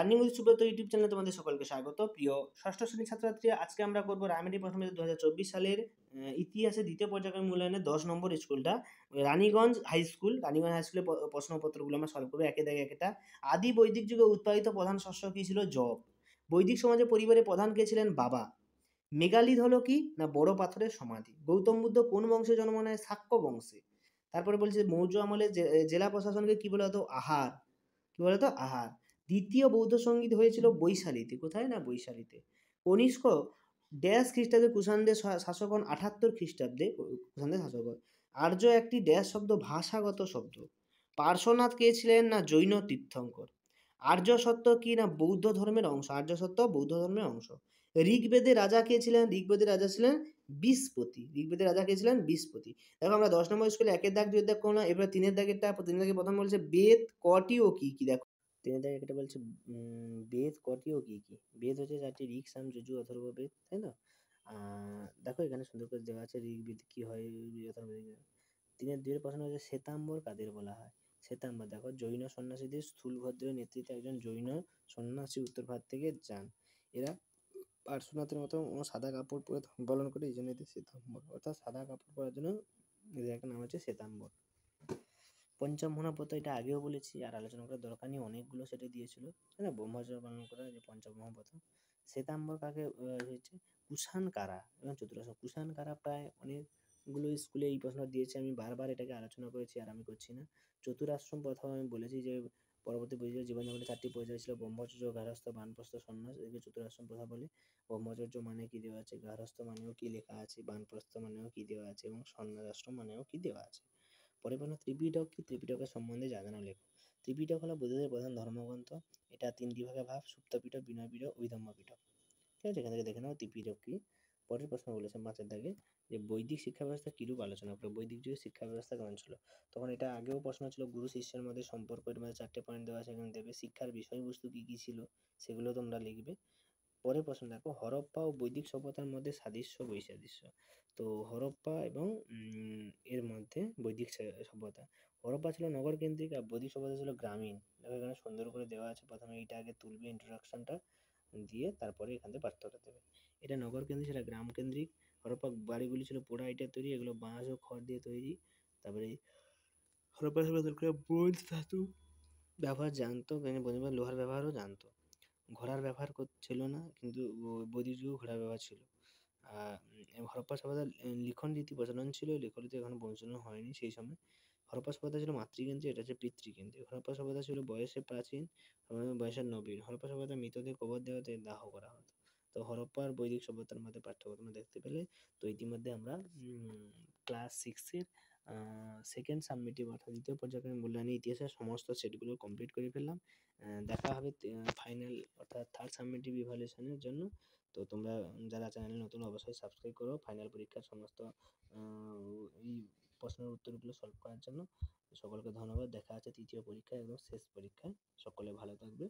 Learning with Subrata YouTube চ্যানেলে তোমাদের সকলকে স্বাগত। প্রিয় ষষ্ঠ শ্রেণীর ছাত্রছাত্রীরা, আজকে আমরা করবো রায়মাটি প্রথমে 2024 সালের ইতিহাসে দ্বিতীয় পর্যায়ক্রমিক মূল্যায়নের 10 নম্বর স্কুলটা Raniganj high school. Raniganj high স্কুলের প্রশ্নপত্রগুলো আমরা সলভ করবো একে দাগে একটা। আদি বৈদিক যুগে উৎপাদিত প্রধান শস্য কী ছিল? যব। বৈদিক সমাজে পরিবারের প্রধান কে ছিলেন? বাবা। মেগালিথ হলো কি না? বড় পাথরের সমাধি। গৌতম বুদ্ধ কোন বংশে জন্ম নেয়? শাক্য বংশে। তারপরে বলছে মৌর্য আমলে জেলা প্রশাসনকে কি বলা হতো? আহার। কি বলা হতো? আহার। দ্বিতীয় বৌদ্ধ সঙ্গীত হয়েছিল বৈশালীতে। কোথায়? না বৈশালীতে। কনিষ্ক ড্যাশ খ্রিস্টাব্দে কুষাণদের শাসক হন? 78 খ্রিস্টাব্দে কুষাণদের শাসক হন। আর্য একটি ড্যাশ শব্দ, ভাষাগত শব্দ। পার্শ্বনাথ কে ছিলেন? না জৈন তীর্থঙ্কর। আর্য সত্য কি? না বৌদ্ধ ধর্মের অংশ। আর্য সত্য বৌদ্ধ ধর্মের অংশ। ঋগ্বেদের রাজা কে ছিলেন? ঋগ্বেদের রাজা ছিলেন বিস্পতি। ঋগ্বেদের রাজা কে ছিলেন? বিস্পতি। দেখো আমরা 10 নম্বর স্কুলে একের দাগ দুয়ের দাগ করলাম, এবার তিনের দাগেরটা। তিনের দাগে প্রথম বলছে বেদ কটি ও কি কি। দেখো তিনের দাগে একটা বলছে বেদ কটি ও কি কি। বেদ হচ্ছে 4টি, ঋক, সাম, যজুর, অথর্ব বেদ, তাই না? দেখো এখানে সুন্দর করে দেওয়া আছে ঋগ্বেদ কি হয়, তিনের দুইয়ের প্রশ্ন হচ্ছে শ্বেতাম্বর কাদের বলা হয়? শ্বেতাম্বর দেখো জৈন সন্ন্যাসীদের স্থূলভদ্রের নেতৃত্বে একজন জৈন সন্ন্যাসী উত্তর ভারত থেকে যান। এরা পার্শ্বনাথের মতো সাদা কাপড় পরে পালন করে, এই জন্য এদের শ্বেতাম্বর, অর্থাৎ সাদা কাপড় পরার জন্য এদের একটা নাম হচ্ছে শ্বেতাম্বর। পঞ্চম মহাব্রত, এটা আগেও বলেছি আর আলোচনা করার দরকার নেই, অনেকগুলো সেটা দিয়েছিল, তাই না? ব্রহ্মচর্য পালন করা যে পঞ্চম মহাব্রত। শ্বেতাম্বর কাকে হচ্ছে? কুষাণ কারা এবং চতুরাশ্রম। কুষাণ কারা প্রায় অনেকগুলো স্কুলে এই প্রশ্ন দিয়েছে, আমি বারবার এটাকে আলোচনা করেছি আর আমি করছি না। চতুরাশ্রম প্রথম আমি বলেছি যে পরবর্তী বৈদিক জীবনযাপনের 4টি পর্যায় ছিল: ব্রহ্মচর্য, গার্হস্থ্য, বানপ্রস্থ, সন্ন্যাস। একে চতুরাশ্রম প্রথা বলে। ব্রহ্মচর্য মানে কি দেওয়া আছে, গার্হস্থ্য মানেও কি লেখা আছে, বানপ্রস্থ মানেও কি দেওয়া আছে এবং সন্ন্যাস আশ্রম মানেও কি দেওয়া আছে। পরে বলুন ত্রিপিটক কি? ত্রিপিটকের সম্বন্ধে জানানো লেখো। ত্রিপিটক হলো বৌদ্ধদের প্রধান ধর্মগ্রন্থ। এটা 3টি ভাগে ভাগ: সুপ্ত পিটক, বিনয় পিটক, অভিধম্ম পিটক। ঠিক আছে, এখান থেকে দেখে নাও ত্রিপিটক কি। পরের প্রশ্ন বলেছে 5-এর দাগে যে বৈদিক শিক্ষা ব্যবস্থা কিরূপ আলোচনা করো। বৈদিক যুগের শিক্ষা ব্যবস্থা কেমন ছিল? তখন এটা আগেও প্রশ্ন ছিল, গুরু শিষ্যের মধ্যে সম্পর্ক, এর মধ্যে 4টে পয়েন্ট দেওয়া আছে, এখানে দেবে। শিক্ষার বিষয়বস্তু কি কি ছিল সেগুলো তোমরা লিখবে। পরের প্রশ্ন দেখো, হরপ্পা ও বৈদিক সভ্যতার মধ্যে সাদৃশ্য বৈসাদৃশ্য। তো হরপ্পা এবং এর মধ্যে বৈদিক সভ্যতা, হরপ্পা ছিল নগর কেন্দ্রিক আর বৈদিক সভ্যতা ছিল গ্রামীণ। দেখো এখানে সুন্দর করে দেওয়া আছে, প্রথমে এইটা আগে তুলবে ইন্ট্রোডাকশনটা দিয়ে, তারপরে এখান থেকে পার্থক্যটা দেবে। এটা নগর কেন্দ্রিক, সেটা গ্রাম কেন্দ্রিক। হরপ্পা বাড়িগুলি ছিল পোড়া ইটের তৈরি, এগুলো বাঁশ ও খড় দিয়ে তৈরি। তারপরে হরপ্পা সভ্যতা ব্রোঞ্জ ধাতু ব্যবহার জানতো, লোহার ব্যবহারও জানতো। ঘোড়ার ব্যবহার ছিল না, কিন্তু বৈদিক যুগে ঘোড়ার ব্যবহার ছিল। হরপ্পা সভ্যতার লিখন রীতি প্রচলন ছিল, লিখন রীতি এখন প্রচলন হয়নি সেই সময়। হরপ্পা সভ্যতা ছিল মাতৃকেন্দ্রিক, এটা হচ্ছে পিতৃকেন্দ্রিক। হরপ্পা সভ্যতা ছিল বয়সে প্রাচীন, বয়সের নবীন। হরপ্পা সভ্যতা মৃতদের কবর দেওয়াতে দাহ করা হতো। তো হরপ্পা আর বৈদিক সভ্যতার মধ্যে পার্থক্য তোমরা দেখতে পেলে। তো ইতিমধ্যে আমরা ক্লাস 6-এর সেকেন্ড সাবমিটিভ অর্থাৎ দ্বিতীয় পর্যায়ক্রমিক মূল্যায়নের ইতিহাসের সমস্ত সেটগুলো কমপ্লিট করে ফেললাম। দেখা হবে ফাইনাল অর্থাৎ থার্ড সাবমিটিভ ইভ্যালুয়েশনের জন্য। তো তোমরা যারা চ্যানেলে নতুন অবশ্যই সাবস্ক্রাইব করো ফাইনাল পরীক্ষার সমস্ত এই প্রশ্নের উত্তরগুলো সলভ করার জন্য। সকলকে ধন্যবাদ, দেখা আছে তৃতীয় পরীক্ষায় এবং শেষ পরীক্ষায়। সকলে ভালো থাকবে।